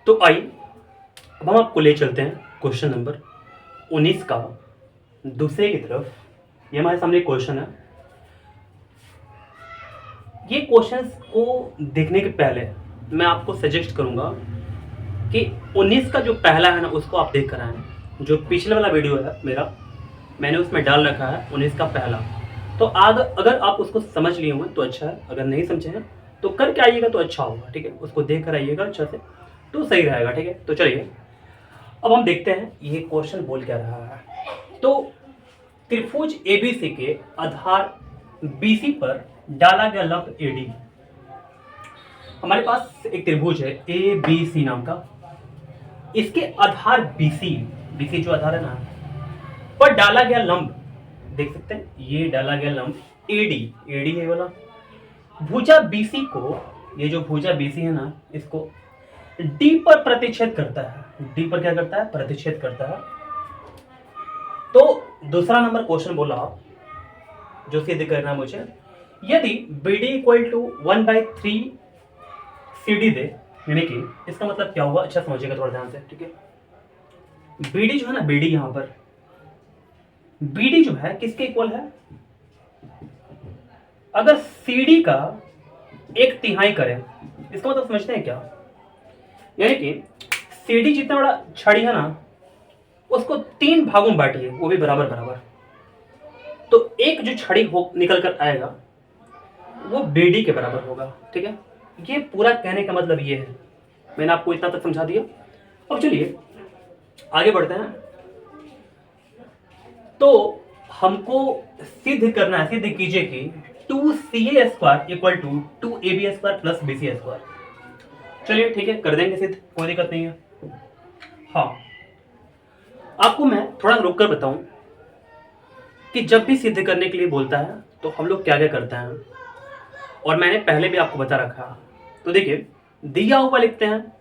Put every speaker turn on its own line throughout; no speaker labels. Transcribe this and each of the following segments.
तो आइए अब हम आपको ले चलते हैं क्वेश्चन नंबर 19 का दूसरे की तरफ। ये हमारे सामने क्वेश्चन है। ये क्वेश्चंस को देखने के पहले मैं आपको सजेस्ट करूंगा कि 19 का जो पहला है ना उसको आप देख कर आए। जो पिछले वाला वीडियो है मेरा, मैंने उसमें डाल रखा है 19 का पहला। तो अगर आप उसको समझ लिए हुए तो अच्छा है, अगर नहीं समझे हैं तो करके आइएगा तो अच्छा होगा। ठीक है, उसको देख कर आइएगा अच्छा से तो सही रहेगा। ठीक है, तो चलिए अब हम देखते हैं ये क्वेश्चन बोल क्या रहा है। तो त्रिभुज एबीसी के आधार बीसी पर डाला गया लंब एडी। हमारे पास एक त्रिभुज है ए बी सी नाम का, इसके आधार बीसी, बीसी जो आधार है ना, पर डाला गया लंब देख सकते हैं, ये डाला गया लंब एडी, एडी है वाला। भुजा बीसी को, ये जो भुजा बीसी है ना, इसको डी पर प्रतिच्छेद करता है। डी पर क्या करता है? प्रतिच्छेद करता है। तो दूसरा नंबर क्वेश्चन बोला आप, जो सिद्ध करना है मुझे, यदि B D equal to 1/3 C D दे, यानी कि इसका मतलब क्या हुआ, अच्छा समझिएगा थोड़ा ध्यान से। ठीक है, बी डी जो है ना, बी डी यहां पर बी डी जो है किसके इक्वल है? अगर सी डी का 1/3 करें, इसका मतलब समझते हैं क्या? यानी कि सी डी जितना बड़ा छड़ी है ना, उसको 3 भागों में बांटिए, वो भी बराबर बराबर। तो एक जो छड़ी हो निकल कर आएगा वो बीडी के बराबर होगा। ठीक है, ये पूरा कहने का मतलब ये है। मैंने आपको इतना तक समझा दिया। अब चलिए आगे बढ़ते हैं। तो हमको सिद्ध करना है, सिद्ध कीजिए कि 2CA² equal to 2AB² plus BC²। चलिए ठीक है, कर देंगे सिद्ध, कोई दिक्कत नहीं है। हाँ, आपको मैं थोड़ा रुक कर बताऊं कि जब भी सिद्ध करने के लिए बोलता है तो हम लोग क्या क्या करते हैं, और मैंने पहले भी आपको बता रखा। तो देखिए, दिया हुआ लिखते हैं,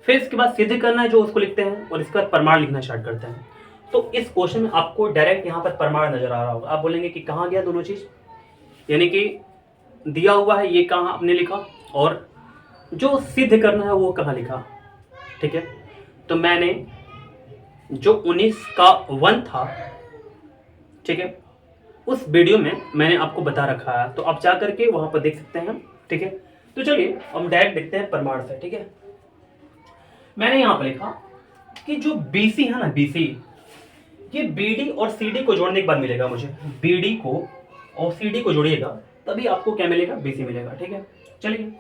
फिर इसके बाद सिद्ध करना है जो उसको लिखते हैं, और इसके बाद प्रमाण लिखना स्टार्ट करते हैं। तो इस क्वेश्चन में आपको डायरेक्ट यहाँ पर प्रमाण नजर आ रहा होगा। आप बोलेंगे कि कहाँ गया दोनों चीज, यानी कि दिया हुआ है ये कहाँ आपने लिखा, और जो सिद्ध करना है वो कहाँ लिखा। ठीक है, तो मैंने जो 19 का 1 था, ठीक है, उस वीडियो में मैंने आपको बता रखा है, तो आप जा करके वहां पर देख सकते हैं। ठीक है, तो चलिए हम डायरेक्ट देखते हैं प्रमाण से। ठीक है, मैंने यहां पर लिखा कि जो BC है ना, BC, ये BD और CD को जोड़ने के बाद मिलेगा मुझे। BD को और CD को जोड़िएगा तभी आपको क्या मिलेगा? BC मिलेगा। ठीक है, चलिए,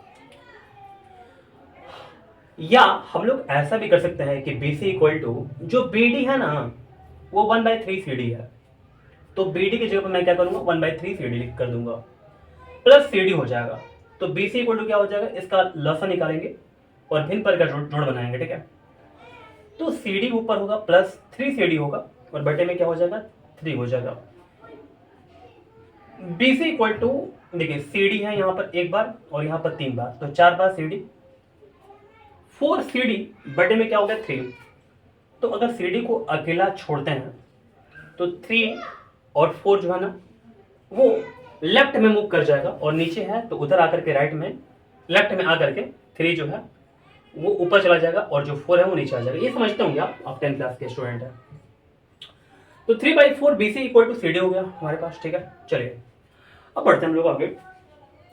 या हम लोग ऐसा भी कर सकते हैं कि BC इक्वल टू जो BD है ना वो 1/3 CD है, तो BD की जगह पर मैं क्या करूंगा? 1/3 CD लिख कर दूंगा, प्लस CD हो जाएगा। तो BC इक्वल टू क्या हो जाएगा? इसका लसा निकालेंगे और भिन्न पर का जोड़ बनाएंगे। ठीक है, तो CD ऊपर होगा प्लस 3 CD होगा, और बटे में क्या हो जाएगा? 3 हो जाएगा। BC इक्वल टू, देखिए CD है यहाँ पर एक बार और यहाँ पर 3 बार, तो 4 बार CD, 4 CD बटे में क्या हो गया? 3। तो अगर CD को अकेला छोड़ते हैं तो 3 और 4 जो है ना वो लेफ्ट में मूव कर जाएगा, और नीचे है तो उधर आकर के राइट में, लेफ्ट में आकर के 3 जो है वो ऊपर चला जाएगा, और जो 4 है वो नीचे आ जाएगा। ये समझते होंगे आप 10th क्लास के स्टूडेंट हैं। तो 3/4 BC इक्वल टू CD हो गया हमारे पास। ठीक है, चलिए अब बढ़ते हैं हम लोग आगे।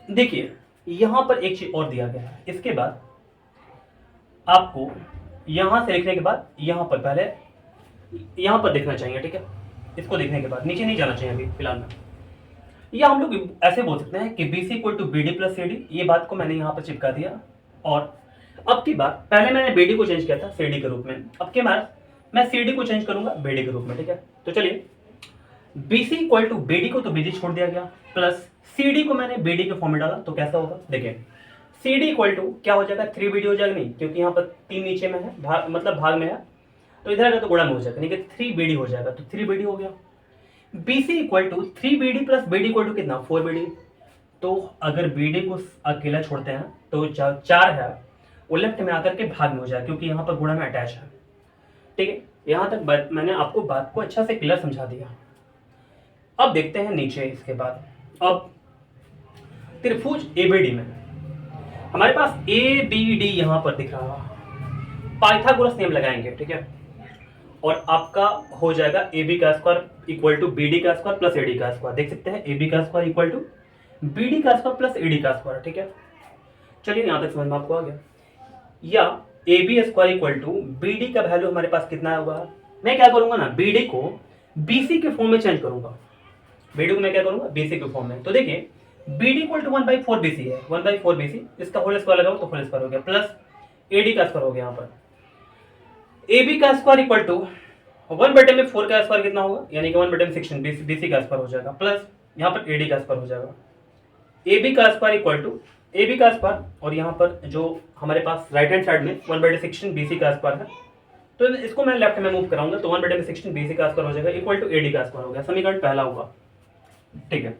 देखिए यहां पर एक चीज और दिया गया है, इसके बाद आपको यहां से लिखने के बाद यहां पर पहले यहां पर देखना चाहिए। ठीक है, इसको देखने के बाद नीचे नहीं जाना चाहिए अभी फिलहाल में। या हम लोग ऐसे बोल सकते हैं कि BC equal to BD plus CD, ये बात को मैंने यहाँ पर चिपका दिया। और अब की बार पहले मैंने BD को चेंज किया था CD के रूप में, अब के बार मैं CD को चेंज करूंगा BD के रूप में। ठीक है, तो चलिए BC इक्वल टू BD को तो BD छोड़ दिया गया, प्लस CD को मैंने BD के फॉर्म में डाला, तो कैसा होगा? देखिए CD इक्वल टू क्या हो जाएगा? 3BD हो जाएगा, नहीं क्योंकि यहाँ पर 3 नीचे में है, मतलब भाग में है, तो इधर आएगा तो गुणा में हो जाएगा, नहीं कि 3BD हो जाएगा, तो 3BD हो गया। BC equal to 3BD plus BD equal to कितना? 4BD। तो अगर BD को अकेला छोड़ते हैं तो 4 है वो लेफ्ट में आकर के भाग में हो जाएगा, क्योंकि यहाँ पर गुणा में अटैच है। ठीक है, यहाँ तक मैंने आपको बात को अच्छा से क्लियर समझा दिया। अब देखते हैं नीचे इसके बाद। अब त्रिभुज ABD में हमारे पास ABD यहाँ पर दिख रहा है, पाइथागोरस नियम लगाएंगे, ठीक है, और आपका हो जाएगा ए बी का square equal to B D का स्क्वायर प्लस ए डी का स्क्वायर। देख सकते हैं ए बी का square equal to B D का स्क्वायर प्लस ए डी का स्क्वायर, ठीक है। चलिए यहां तक समझ में आपको आ गया। या A B square equal to B D का वैल्यू हमारे पास कितना होगा, मैं क्या करूंगा ना, बी डी को बी सी के फॉर्म में चेंज करूंगा। बी डी को मैं क्या करूंगा, बी सी के फॉर्म में। तो देखिए B D equal to 1/4 B C है, 1/4 बी सी, इसका होल स्क्वायर लगाओ तो होल स्क्वायर हो गया, प्लस ए डी का स्क्वायर हो गया। यहाँ पर ए बी का स्क्वायर इक्वल टू 1/4 का स्क्वायर कितना होगा, यानी कि 1/16 बी सी का स्क्वायर हो जाएगा, प्लस यहाँ पर ए डी का स्क्वायर हो जाएगा। ए बी का square equal to A B का स्क्वायर, और यहाँ पर जो हमारे पास राइट हैंड साइड में 1/16 बी सी का स्क्वायर है, तो इसको मैं लेफ्ट में मूव कराऊंगा तो 1/16 बी सी का स्क्वायर हो जाएगा इक्वल टू ए डी का स्क्वायर हो गया। समीकरण पहला होगा, ठीक है।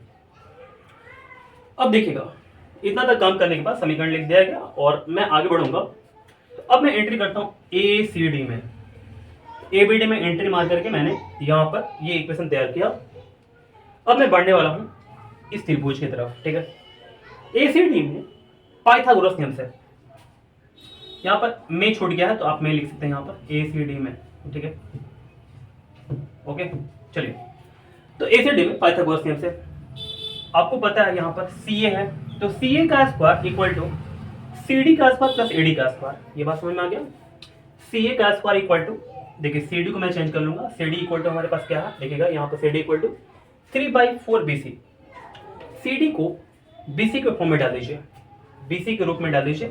अब देखिएगा इतना तक काम करने के बाद समीकरण लिख दिया गया और मैं आगे बढ़ूंगा। तो अब मैं एंट्री करता हूँ ए सी डी में, ए बी डी में एंट्री मार करके मैंने यहाँ पर ये इक्वेशन तैयार किया। अब मैं बढ़ने वाला हूँ इस त्रिभुज की तरफ, ठीक है। ए सी डी में पाइथागोरस नियम से यहाँ पर मैं छूट गया है तो आप मैं लिख सकते हैं यहाँ पर ए सी डी में, ठीक है, ओके। चलिए तो ए सी डी में पाइथागोरस नियम से आपको पता है यहाँ पर सी ए है, तो सी ए का square equal to C D का स्क्वायर प्लस ए डी का स्क्वायर। ये बात समझ में आ गया। सी ए का स्क्वायर इक्वल टू, देखिए सी डी को मैं चेंज कर लूंगा, सी डी इक्वल टू हमारे पास क्या है, देखिएगा यहाँ पर C D equal to 3/4 B C. C D को बी सी के फॉर्म में डाल दीजिए, बी सी के रूप में डाल दीजिए,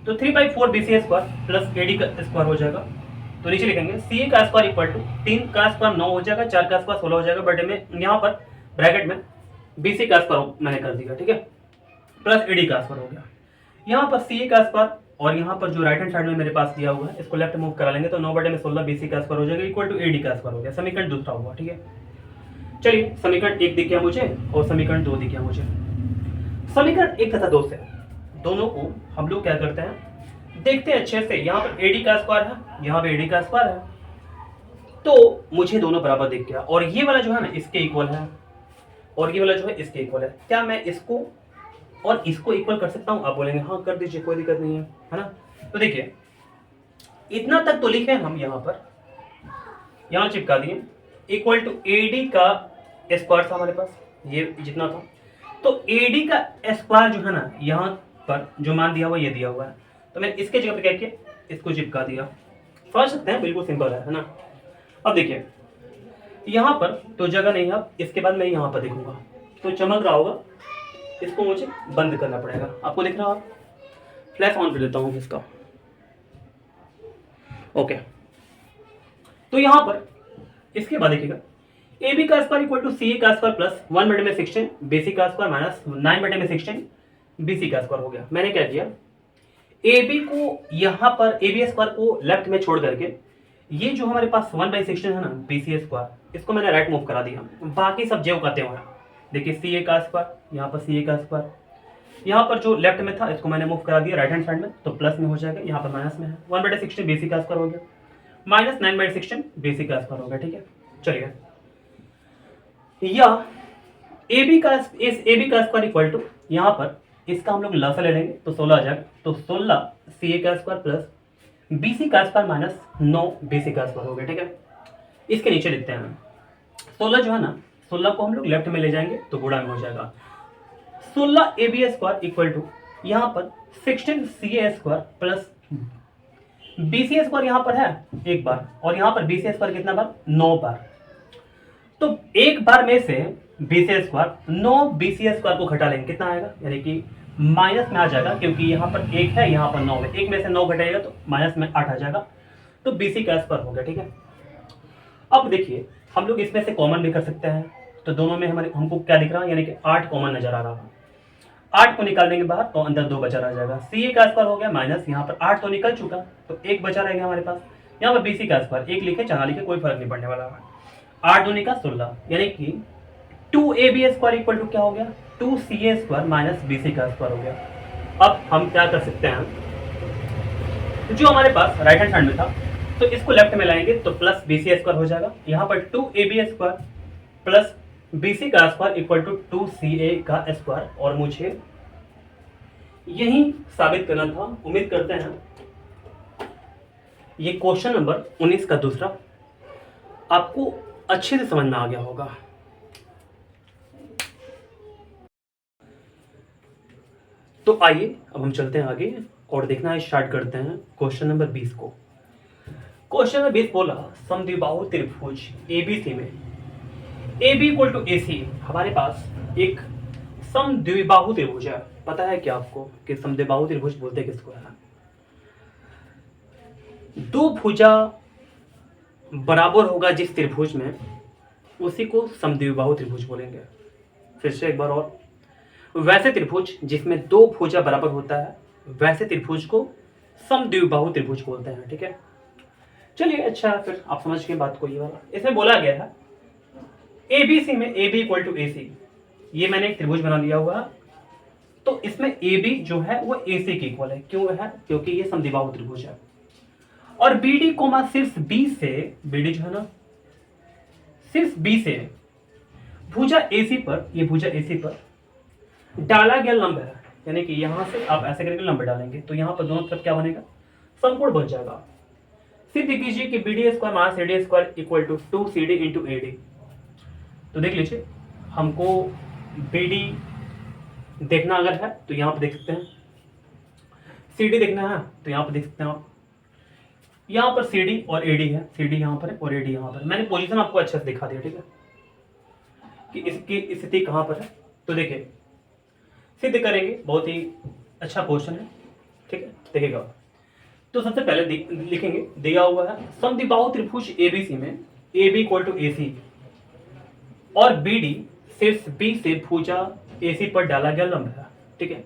तो 3/4 B C square plus A D का स्क्वायर हो जाएगा। तो नीचे लिखेंगे सी ए का स्क्वायर इक्वल टू 3 का स्क्वायर 9 हो जाएगा, 4 का स्क्वायर 16 हो जाएगा, बटे में यहाँ पर ब्रैकेट में बी सी का स्क्वायर मैंने कर दिया, ठीक है, प्लस ए डी का स्क्वायर हो गया। यहाँ पर सी ए का स्क्वायर और यहाँ पर जो राइट हैंड साइड में मेरे पास दिया हुआ है इसको लेफ्ट मूव करा लेंगे तो 9/16 बी सी का स्क्वायर हो जाएगा इक्वल टू ए डी का स्क्वायर हो गया। समीकरण दूसरा हुआ, ठीक है। चलिए समीकरण 1 दिख गया मुझे और समीकरण 2 दिख गया मुझे। समीकरण 1 तथा 2 से दोनों को हम लोग क्या करते हैं, देखते हैं अच्छे से। यहाँ पर ए डी का स्क्वायर है, यहाँ पे ए डी का स्क्वायर है, तो मुझे दोनों बराबर दिख गया। और ये वाला जो है ना इसके इक्वल है और ये वाला जो है इसके इक्वल है। क्या मैं इसको और इसको इक्वल कर सकता हूं? आप बोलेंगे हाँ कर दीजिए, कोई दिक्कत नहीं है ना। तो देखिए इतना तक तो लिखे हम यहाँ पर, यहाँ चिपका दिए इक्वल टू ए डी का स्क्वायर था हमारे पास, ये जितना था, तो ए डी का स्क्वायर जो है ना यहाँ पर जो मान दिया हुआ ये दिया हुआ है, तो मैंने इसके जगह पर क्या किया, इसको चिपका दिया। समझ सकते हैं, बिल्कुल सिंपल है ना। अब देखिए यहाँ पर तो जगह नहीं है, अब इसके बाद मैं यहाँ पर देखूंगा तो चमक रहा होगा, इसको मुझे बंद करना पड़ेगा। आपको दिख रहा है, फ्लैश ऑन कर देता हूँ इसका, ओके। तो यहाँ पर इसके बाद देखिएगा ए बी का square equal to C A का स्क्वायर प्लस 1/16 बी सी का स्क्वायर माइनस 9/16 बी सी का स्क्वायर हो गया। मैंने क्या किया, ए बी को यहाँ पर ए बी स्क्वायर को लेफ्ट में छोड़ करके ये जो हमारे पास 1/16 है ना बी सी स्क्वायर, इसको मैंने राइट मूव करा दिया। बाकी सब जो कहते हैं देखिए सी ए का स्क्वायर, यहाँ पर सी ए का स्क्वायर, यहाँ पर जो लेफ्ट में था इसको मैंने मूव करा दिया राइट हैंड साइड में, तो प्लस में हो जाएगा, यहाँ पर माइनस में है। 1/16 बी सी का स्क्वायर हो गया माइनस 9/16 बी सी का स्क्वायर हो गया, ठीक है। चलिए या ए बी का स्क्वायर इक्वल टू, यहाँ पर इसका हम लोग लसा ले लेंगे तो 16 आ जाएगा, तो 16 सी ए का स्क्वायर प्लस बी सी का स्क्वायर माइनस 9 बी सी का स्क्वायर हो गया, ठीक है। इसके नीचे लिखते हैं 16 जो है ना, 16 को हम लोग लेफ्ट में ले जाएंगे तो गुणा में हो जाएगा। 16 A B square equal to यहाँ पर 16 C A square plus B C square यहाँ पर है एक बार, और यहाँ पर बी सी स्क्वायर कितना बार, 9 बार। तो एक बार में से B C square 9 B C square को घटा लेंगे, कितना आएगा, यानी कि माइनस में आ जाएगा, क्योंकि यहाँ पर 1 है यहाँ पर 9 है, 1 में से 9 घटाएगा तो माइनस में 8 आ जाएगा, तो बी सी का स्क्वायर हो गया, ठीक है। अब देखिए हम लोग इसमें से कॉमन भी कर सकते हैं, तो दोनों में हमको क्या दिख रहा है, यानी कि 8 कॉमन नजर आ रहा है। 8 को निकाल देंगे बाहर तो अंदर 2 बचा रह जाएगा, सी ए का स्क्वायर हो गया माइनस, यहाँ पर 8 तो निकल चुका तो 1 बचा रहेगा हमारे पास। यहाँ पर बी सी का स्क्वायर 1 लिखे चाहे लिखे कोई फर्क नहीं पड़ने वाला है। 8 2 का 16, यानी कि 2 A B square equal to क्या हो गया, 2 C A square minus B C का स्क्वायर हो गया। अब हम क्या कर सकते हैं, जो हमारे पास राइट हैंड साइड में था तो इसको लेफ्ट में लाएंगे तो प्लस बी सी स्क्वायर हो जाएगा। यहाँ पर 2 A B square plus B C का square equal to 2 C A का स्क्वायर, और मुझे यही साबित करना था। उम्मीद करते हैं ये क्वेश्चन नंबर 19 का दूसरा आपको अच्छे से समझ में आ गया होगा। तो आइए अब हम चलते हैं आगे और देखना स्टार्ट करते हैं क्वेश्चन नंबर 20 को। क्वेश्चन नंबर 20 बोला समद्विबाहु त्रिभुज एबीसी में ए बी इक्वल टू ए सी, हमारे पास एक समद्विबाहु त्रिभुज है। पता है क्या आपको कि समद्विबाहु त्रिभुज बोलते किसको है? दो भुजा बराबर होगा जिस त्रिभुज में, उसी को समद्विबाहु त्रिभुज बोलेंगे। फिर से एक बार और, वैसे त्रिभुज जिसमें दो भुजा बराबर होता है वैसे त्रिभुज को समद्विबाहु त्रिभुज बोलते हैं। ठीक है, चलिए अच्छा, फिर आप समझ गए बात को। ये वाला इसमें बोला गया है ए बी सी में ए बी इक्वल टू ए सी, ये मैंने एक त्रिभुज बना लिया हुआ, तो इसमें ए बी जो है वो ए सी के इक्वल है। क्यों है? क्योंकि ये समद्विबाहु त्रिभुज है। और बी डी कोमा सिर्फ बी से, बी डी जो है ना सिर्फ बी से भुजा ए सी पर, ये भुजा ए सी पर डाला गया लंब है, यानी कि यहां से आप ऐसे करके लंब डालेंगे तो यहां पर दोनों तरफ क्या बनेगा? समकोण बन जाएगा। सिद्ध कीजिए कि B D square minus C D square equal to 2cd into A D. तो देख लीजिए, हमको बी डी देखना अगर है तो यहाँ पर देख सकते हैं, सी डी देखना है तो यहाँ पर देख सकते हैं आप, यहाँ पर सी डी और ए डी है, सी डी यहाँ पर है और ए डी यहाँ पर। मैंने पोजीशन आपको अच्छे से दिखा दिया, ठीक है, कि इसकी स्थिति कहाँ पर है। तो देखिए सिद्ध करेंगे, बहुत ही अच्छा क्वेश्चन है, ठीक है, देखिएगा। तो सबसे पहले लिखेंगे, दिया हुआ है समद्विबाहु त्रिभुज एबीसी में ए बी इक्वल टू ए सी और बी डी शीर्ष बी से भुजा ए सी पर डाला गया लंब है। ठीक है,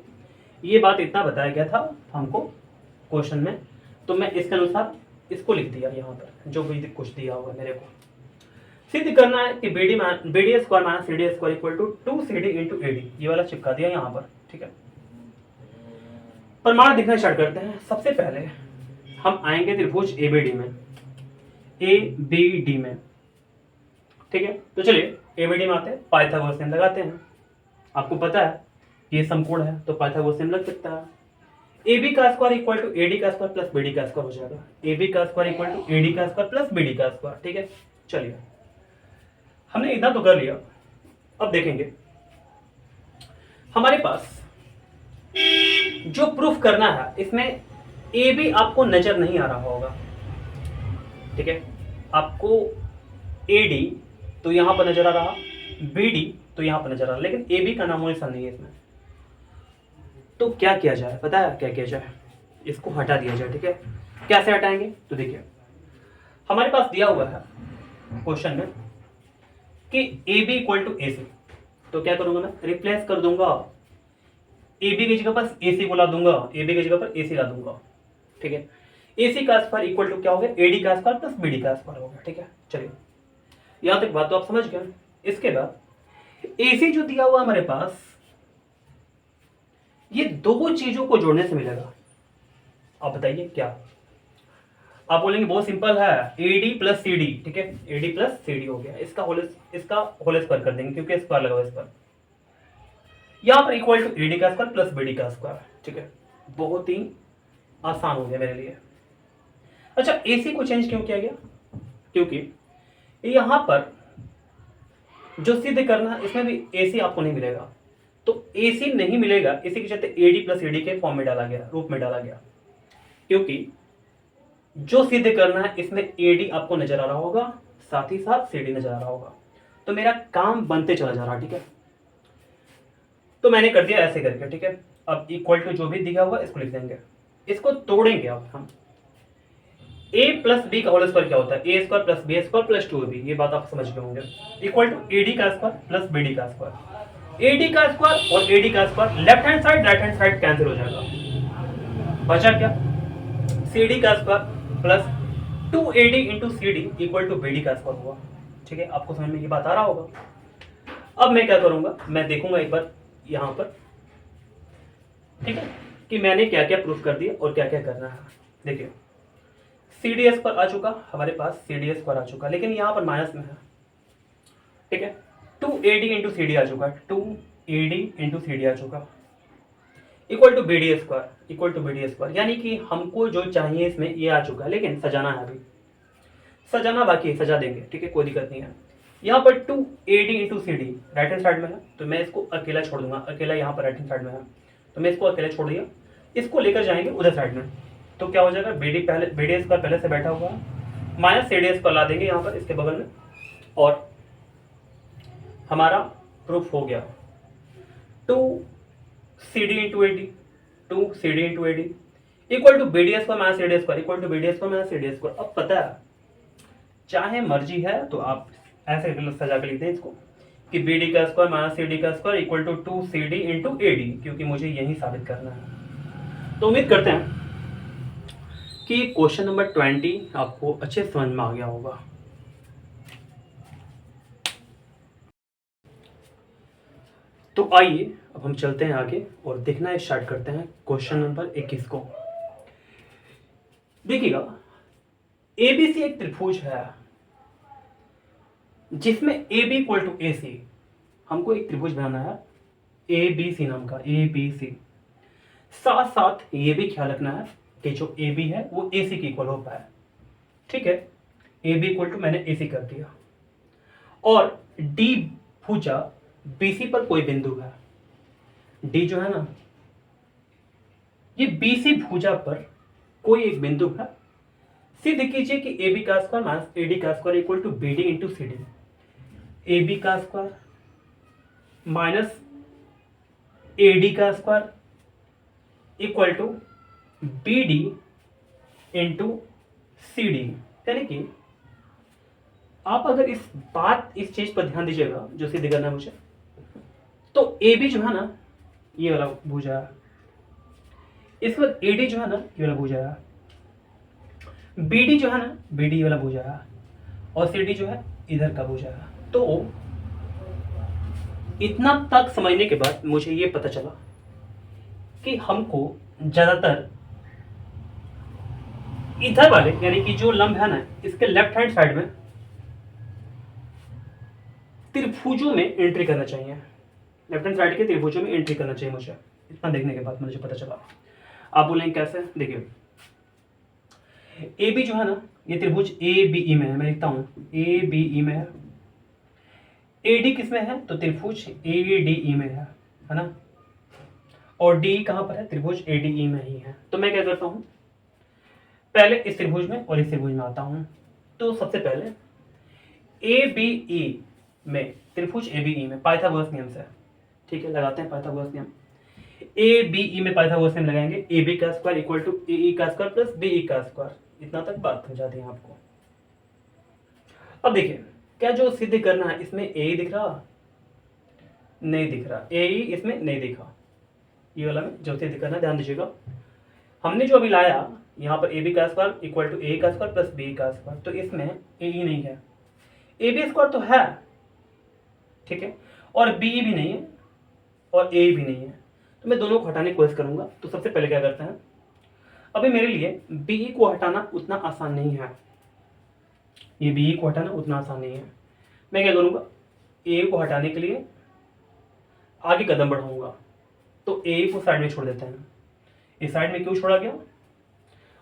ये बात इतना बताया गया था हमको क्वेश्चन में, तो मैं इसके अनुसार इसको लिख दिया यहाँ पर, जो भी कुछ दिया हुआ मेरे को। सिद्ध करना है कि B D square minus C D square equal to 2cd into A D, ये वाला चिपका दिया यहाँ पर। ठीक है, प्रमाण दिखना स्टार्ट करते हैं। सबसे पहले हम आएंगे त्रिभुज ए बी डी में, ए बी डी में। ठीक है, तो चलिए ए बी डी में आते हैं, पाइथागोरस नियम लगाते हैं। आपको पता है ये समकोण है तो पाइथागोरस नियम लग सकता है। ए बी का square equal to A D का स्क्वायर प्लस बी डी का स्क्वायर हो जाएगा। ए बी का square equal to A D का स्क्वायर प्लस बी डी का स्क्वायर। ठीक है, चलिए हमने इतना तो कर लिया। अब देखेंगे हमारे पास जो प्रूफ करना है, इसमें ए बी आपको नजर नहीं आ रहा होगा। ठीक है, आपको ए डी तो यहां पर नजर आ रहा, बी डी तो यहां पर नजर आ रहा, लेकिन ए बी का नामो निशान नहीं है इसमें। तो क्या किया जाए? पता है क्या किया जाए? इसको हटा दिया जाए। ठीक है, कैसे हटाएंगे? तो देखिए हमारे पास दिया हुआ है क्वेश्चन में कि ए बी इक्वल टू ए सी, तो क्या करूंगा मैं? रिप्लेस कर दूंगा, ए बी की जगह पर ए सी को ला दूंगा, ए बी की जगह पर ए सी ला दूंगा। ठीक है, ए सी का स्क्वायर इक्वल टू क्या हो गया? ए डी का स्क्वायर प्लस बी डी का स्क्वायर हो गया। ठीक है, चलिए यहां तक बात तो आप समझ गए। इसके बाद ए सी जो दिया हुआ हमारे पास, ये दो चीजों को जोड़ने से मिलेगा। आप बताइए क्या? आप बोलेंगे बहुत सिंपल है, A D plus C D. ठीक है, A D plus C D हो गया, इसका होल स्क्वायर कर देंगे क्योंकि स्क्वायर लगा हुआ इस पर। यहां पर इक्वल टू ए डी का स्क्वायर प्लस बी डी का स्क्वायर। ठीक है, बहुत ही आसान हो गया मेरे लिए। अच्छा, ए सी को चेंज क्यों किया गया? क्योंकि यहां पर जो सिद्ध करना है इसमें भी ए सी आपको नहीं मिलेगा, तो ए सी नहीं मिलेगा, इसी के चलते ए डी प्लस ए डी के फॉर्म में डाला गया, रूप में डाला गया। क्योंकि जो सिद्ध करना है इसमें ए डी आपको नजर आ रहा होगा, साथ ही साथ सी डी नजर आ रहा होगा, तो मेरा काम बनते चला जा रहा। ठीक है, तो मैंने कर दिया ऐसे करके। ठीक है, अब इक्वल टू जो भी दिया हुआ इसको लिख देंगे, इसको तोड़ेंगे अब हम। ए प्लस बी का होल स्क्वायर क्या होता है? A square plus B square plus 2b, ये बात आप समझ गए होंगे। इक्वल टू ए डी का स्क्वायर प्लस बी डी का स्क्वायर। ए डी का स्क्वायर और ए डी का square left hand side right hand side cancel हो जाएगा, बचा क्या? सी डी का square plus 2ad into C D equal to B D का स्क्वायर हुआ। ठीक है, आपको समझ में ये बात आ रहा होगा। अब मैं क्या करूंगा, मैं देखूंगा एक बार यहां पर, ठीक है, कि मैंने क्या क्या प्रूफ कर दिया और क्या क्या करना है। देखिए सी डी एस पर आ चुका हमारे पास, सी डी एस पर आ चुका, लेकिन यहां पर माइनस में है। ठीक है, 2ad इंटू सी डी आ चुका, 2ad इंटू सी डी आ चुका। Equal to B D square, equal to B D square, यानी कि हमको जो चाहिए इसमें ये आ चुका है, लेकिन सजाना है अभी, सजाना बाकी है, सजा देंगे, ठीक है, कोई दिक्कत नहीं है। यहाँ पर 2AD into C D right hand side में है, तो मैं इसको अकेला छोड़ दूंगा, अकेला यहाँ पर राइट हैंड साइड में है, तो मैं इसको अकेला छोड़ दिया, इसको लेकर जाएंगे उधर साइड में, तो क्या हो जाएगा, बी डी स्क्वायर पहले से बैठा हुआ है, माइनस सी डी स्क्वायर ला देंगे यहाँ पर इसके बगल में, और हमारा प्रूफ हो गया। 2CD into A D, 2CD into A D equal to B D square minus C D square, equal to B D square minus C D square. अब पता है, चाहे मर्जी है तो आप ऐसे सजा के लिखते हैं इसको कि बी डी का स्क्वायर माइनस सी डी का square equal to 2CD into A D, क्योंकि मुझे यही साबित करना है। तो उम्मीद करते हैं कि क्वेश्चन नंबर 20 आपको अच्छे समझ में आ गया होगा। तो आइए अब हम चलते हैं आगे और देखना स्टार्ट करते हैं क्वेश्चन नंबर 21 को। देखिएगा, एबीसी एक त्रिभुज है जिसमें ए बी इक्वल टू ए सी, हमको एक त्रिभुज बनाना है ए बी सी नाम का, ए बी सी। साथ साथ ये भी ख्याल रखना है कि जो ए बी है वो ए सी की इक्वल हो पाए, ठीक है। ए बी इक्वल टू मैंने ए सी कर दिया, और डी भुजा बी सी पर कोई बिंदु है, डी जो है ना, ये बी सी भुजा पर कोई एक बिंदु है। सिद्ध कीजिए कि ए बी का स्क्वायर माइनस ए डी का square equal to B D into C D, A B का स्क्वायर माइनस ए डी का square equal to B D into C D. यानी कि आप अगर इस चीज पर ध्यान दीजिएगा जो सिद्ध करना है मुझे, तो ए बी जो है ना ये वाला भुजा है, इस वक्त ए डी जो है ना ये वाला भुजा है, बी डी जो है ना बी डी वाला भुजा है, और सी डी जो है इधर का भुजा है। तो इतना तक समझने के बाद मुझे ये पता चला कि हमको ज्यादातर इधर वाले यानी कि जो लंब है ना इसके लेफ्ट हैंड साइड में त्रिभुजों में एंट्री करना चाहिए, लेफ्ट हैंड साइड के त्रिभुजों में एंट्री करना चाहिए मुझे। इतना देखने के बाद मुझे पता चला। आप बोलेंगे कैसे? देखिए, ए बी जो है ना ये त्रिभुज ए बी ई में है, मैं लिखता हूं ए बी ई में है। ए डी किस में है? तो त्रिभुज ए डी ई में है ना, और डी कहां पर है? त्रिभुज ए डी ई में ही है। तो मैं क्या करता हूं, पहले इस त्रिभुज में और इस त्रिभुज में आता हूं। तो सबसे पहले ए बी ई में, त्रिभुज ए बी ई में पाइथागोरस नियम से, ठीक है, लगाते हैं पाइथागोरस नियम। ए बी ई में पाइथागोरस नियम लगाएंगे, ए बी का स्क्वायर इक्वल टू ए ई का स्क्वायर प्लस बी ई का स्क्वायर। इतना तक बात समझा दी आपको। अब देखिए, क्या जो सिद्ध करना है इसमें ए ई दिख रहा? नहीं दिख रहा, ए ई इसमें नहीं दिखा। ये वाला में जो सिद्ध करना ध्यान दीजिएगा, हमने जो अभी लाया यहाँ पर ए बी का स्क्वायर इक्वल टू ए का स्क्वायर प्लस बी का स्क्वायर, तो इसमें ए ई नहीं है, ए बी स्क्वायर तो है, ठीक है, और बी भी नहीं है और ए भी नहीं है। तो मैं दोनों को हटाने की कोशिश करूंगा। तो सबसे पहले क्या करते हैं, अभी मेरे लिए बी को हटाना उतना आसान नहीं है, ये बी को हटाना उतना आसान नहीं है। मैं क्या करूंगा, ए को हटाने के लिए आगे कदम बढ़ाऊंगा। तो ए को साइड में छोड़ देते हैं। इस साइड में क्यों छोड़ा गया,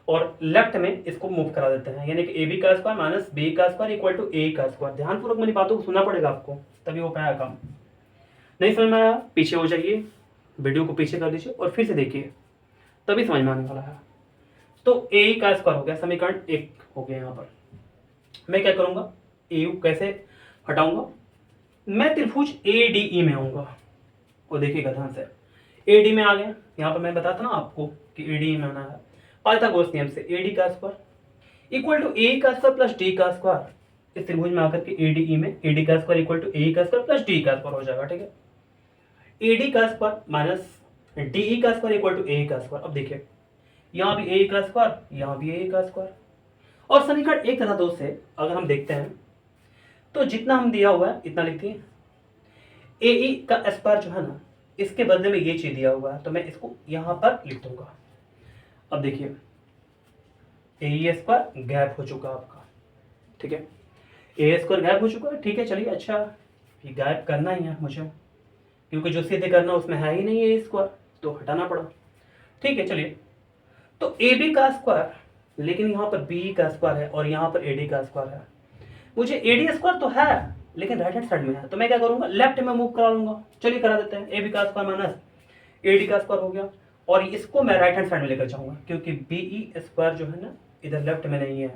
और लेफ्ट में इसको मूव करा देते हैं, यानी कि ए बी का स्क्वायर माइनस बी का स्क्वायर इक्वल टू ए का स्क्वायर। ध्यानपूर्वक मेरी बातों को सुनना पड़ेगा आपको, तभी हो पाया काम। नहीं समझ में आया, पीछे हो जाइए, वीडियो को पीछे कर दीजिए और फिर से देखिए, तभी समझ में आने वाला है। तो ए का स्क्वायर हो गया, समीकरण 1 हो गया। यहाँ पर मैं क्या करूंगा, ए कैसे हटाऊंगा, मैं त्रिभुज ए डी ई में आऊंगा, और देखिएगा ध्यान से, ए डी में आ गया। यहाँ पर मैं बताता ना आपको कि ए डी में आना है, पाइथागोरस नियम से ए डी का स्क्वायर इक्वल टू ए का स्क्वायर प्लस डी का स्क्वायर। इस त्रिभुज में आकर के ए डी ई में ए डी का स्क्वायर इक्वल टू ए का स्क्वायर प्लस डी का स्क्वायर हो जाएगा, ठीक है। ए डी का स्क्वायर माइनस डी ई का स्क्वायर इक्वल टू ए का स्क्वायर। अब देखिए, यहाँ भी ए का स्क्वायर, यहाँ भी ए का स्क्वायर, और समीकरण 1 तथा 2 से अगर हम देखते हैं तो जितना हम दिया हुआ है इतना लिखते हैं। ए ई का स्क्वायर जो है ना, इसके बदले में ये चीज दिया हुआ है, तो मैं इसको यहाँ पर लिख दूंगा। अब देखिए, ए ई स्क्वायर गैप हो चुका आपका, ठीक है, ए स्क्वायर गैप हो चुका है, ठीक है। चलिए, अच्छा, ये गैप करना ही है मुझे, क्योंकि जो सिद्ध करना उसमें है ही नहीं ए स्क्वायर, तो हटाना पड़ा। ठीक है चलिए, तो ए बी का स्क्वायर, लेकिन यहाँ पर बी का स्क्वायर है और यहाँ पर ए डी का स्क्वायर है। मुझे ए डी स्क्वायर तो है लेकिन राइट हैंड साइड में है, तो मैं क्या करूंगा, लेफ्ट में मूव करा लूंगा। चलिए करा देते हैं, ए बी का स्क्वायर माइनस ए डी का स्क्वायर हो गया, और इसको मैं राइट हैंड साइड में लेकर जाऊंगा, क्योंकि बी ई स्क्वायर जो है ना इधर लेफ्ट में नहीं है,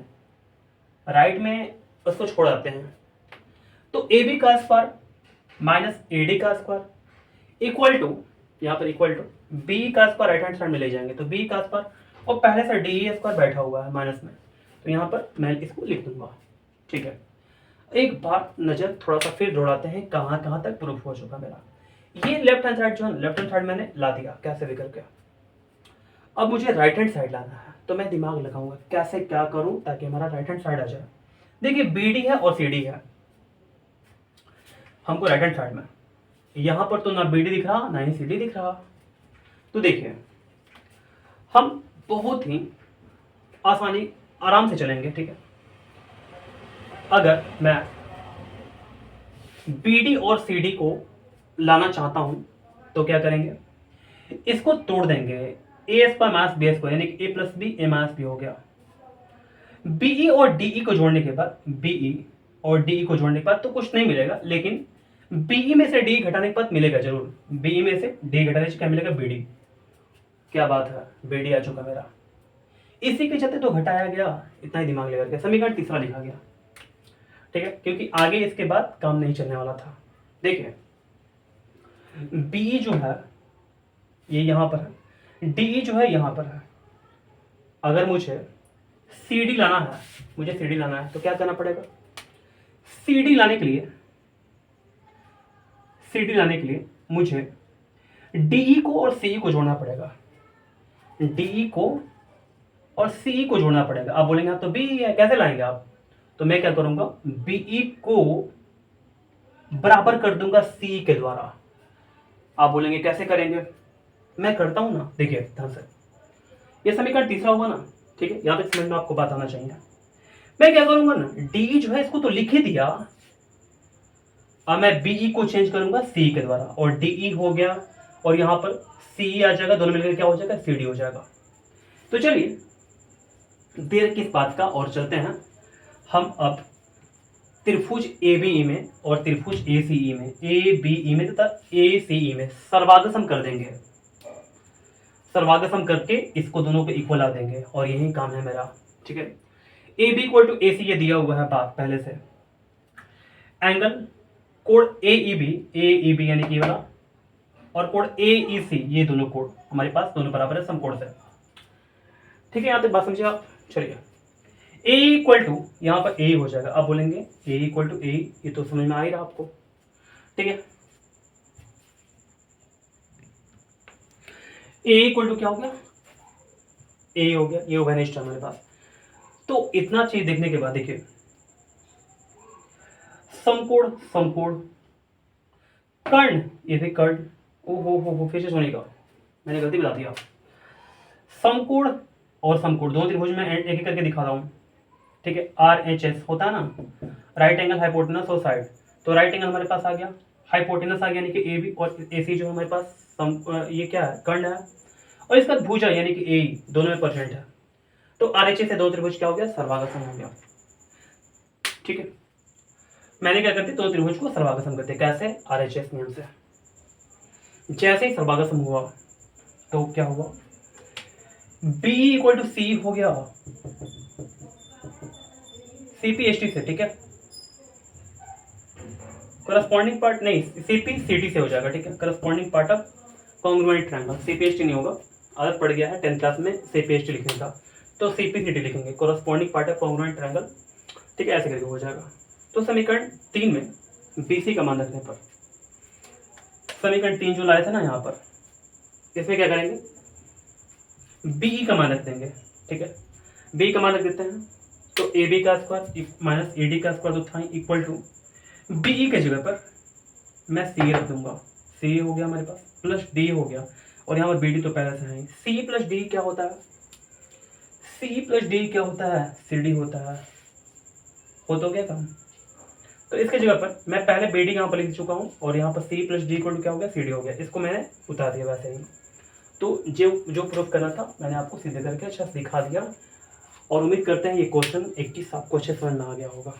राइट में उसको छोड़ आते हैं। तो ए बी का स्क्वायर माइनस ए डी का स्क्वायर इक्वल टू, यहाँ पर इक्वल टू बी का स्क्वायर राइट हैंड साइड में ले जाएंगे, तो बी का स्क्वायर, और पहले से डी स्क्वायर बैठा हुआ है माइनस में, तो यहाँ पर मैं इसको लिख दूंगा। ठीक है, एक बार नजर थोड़ा सा फिर दौड़ाते हैं कहाँ कहाँ तक प्रूफ हो चुका मेरा। ये लेफ्ट हैंड साइड जो है, लेफ्ट हैंड साइड मैंने ला दिया कैसे भी करके। अब मुझे राइट हैंड साइड लाना है, तो मैं दिमाग लगाऊंगा कैसे क्या करूं ताकि हमारा राइट हैंड साइड आ जाए। देखिए बी डी है और सी डी है हमको राइट हैंड साइड में, यहां पर तो ना बी डी दिख रहा ना ही सी डी दिख रहा। तो देखिए हम बहुत ही आसानी आराम से चलेंगे। ठीक है, अगर मैं बी डी और सी डी को लाना चाहता हूं तो क्या करेंगे, इसको तोड़ देंगे, ए स्क्वायर माइनस बी स्क्वायर यानी कि ए प्लस बी ए माइनस बी हो गया। बीई और डीई को जोड़ने के बाद, बीई और डीई को जोड़ने के बाद तो कुछ नहीं मिलेगा, लेकिन बीई में से डी घटाने के बाद मिलेगा जरूर। बीई में से डी घटाने से क्या मिलेगा, बीडी। क्या बात है, बीडी आ चुका मेरा। इसी के चलते तो घटाया गया, इतना ही दिमाग लगा के समीकरण तीसरा लिखा गया। ठीक है, क्योंकि आगे इसके बाद काम नहीं चलने वाला था। देखिए बी जो है ये यहां पर है, डी जो है यहां पर है। अगर मुझे सी डी लाना है, मुझे सी डी लाना है तो क्या करना पड़ेगा, सी डी लाने के लिए, सी डी लाने के लिए मुझे डीई को और सीई को जोड़ना पड़ेगा, डीई को और सीई को जोड़ना पड़ेगा। आप बोलेंगे आप तो बी है कैसे लाएंगे आप, तो मैं क्या करूंगा, बीई को बराबर कर दूंगा सी के द्वारा। आप बोलेंगे कैसे करेंगे, मैं करता हूं ना, देखिए ध्यान से, ये समीकरण तीसरा होगा ना। ठीक है, यहां तक समझ में आपको बात आना चाहिए। मैं क्या करूंगा ना, डी जो है इसको तो लिख ही दिया, अब मैं बीई को चेंज करूंगा सी के द्वारा, और डीई हो गया और यहां पर सी आ जाएगा, दोनों मिलकर क्या हो जाएगा, सी डी हो जाएगा। तो चलिए देर किस बात का, और चलते हैं हम अब त्रिभुज ए बी ई में और त्रिभुज ए सी ई में, ए बी ई में तथा ए सी ई में सर्वागसम कर देंगे। सर्वागसम करके इसको दोनों को इक्वल आ देंगे, और यही काम है मेरा। ठीक है, ए बी इक्वल टू ए सी, ये दिया हुआ है बात पहले से। एंगल कोण ए ई बी यानी कि वाला, और कोण ए ई सी, ये दोनों कोण हमारे पास दोनों बराबर है समकोण से। ठीक है, यहां तक बात समझिए आप। चलिए ए इक्वल टू, यहां पर ए हो जाएगा। आप बोलेंगे ए इक्वल टू ए, ये तो समझ में आ ही रहा आपको। ठीक है, ए इक्वल टू क्या हो गया, ए हो गया, ये वेनिस्ट है हमारे पास। तो इतना चीज देखने के बाद देखिए समकोण, समकोण, कर्ण, ये भी कर्ण, ओहो फिर से सुनेगा, मैंने गलती बता दिया। समकोण और समकोण दोनों त्रिभुज में एक एक करके दिखा रहा हूं। ठीक है, आर एच एस होता है ना, राइट एंगल हाइपोटेनस और साइड, तो राइट एंगल हमारे पास आ गया, हाइपोटेनस आ गया यानी कि ए बी, और ए सी जो हमारे पास ये क्या है, कर्ण है, और इसका भुजा यानी कि ए दोनों में परसेंट है। तो आर एच एस से दो त्रिभुज क्या हो गया, सर्वागसम हो गया। ठीक है, मैंने क्या करते, दो त्रिभुज को सर्वागसम करते, कैसे, आर एच एस नियम से। जैसे ही सर्वागसम हुआ तो क्या हुआ, बी इक्वल टू सी हो गया, सीपीएसटी से। ठीक है, करस्पॉन्डिंग पार्ट नहीं, सीपी सीटी से हो जाएगा। ठीक है, corresponding part of congruent triangle, CPST नहीं होगा, आदत पड़ गया है 10th क्लास में सीपीएसटी लिखने का, तो सीपीसीटी लिखेंगे, corresponding part of congruent triangle. ठीक है, ऐसे करके हो जाएगा। तो समीकरण 3 में बीसी का मान रखने पर, समीकरण 3 जो लाया था ना यहाँ पर, इसमें क्या करेंगे, बीई का मान रख देंगे। ठीक है, बी का मान रख देते हैं, तो ए बी का स्क्वायर माइनस ए डी का स्क्वायर तो था इक्वल टू बीई के जगह पर मैं सी रख दूंगा, सी हो गया हमारे पास, प्लस डी हो गया, और यहाँ पर बी डी तो पहले से है। सी प्लस डी क्या होता है, सी प्लस डी क्या होता है, सी डी होता है। हो तो गया काम। तो इसके जगह पर मैं पहले बी डी यहाँ पर लिख चुका हूँ, और यहाँ पर C plus D equal to क्या हो गया, सी डी हो गया। इसको मैंने उतार दिया वैसे ही। तो जो जो प्रूफ करना था मैंने आपको सीधे करके अच्छा सिखा दिया, और उम्मीद करते हैं ये क्वेश्चन 81 आपको अच्छे समझ में आ गया होगा।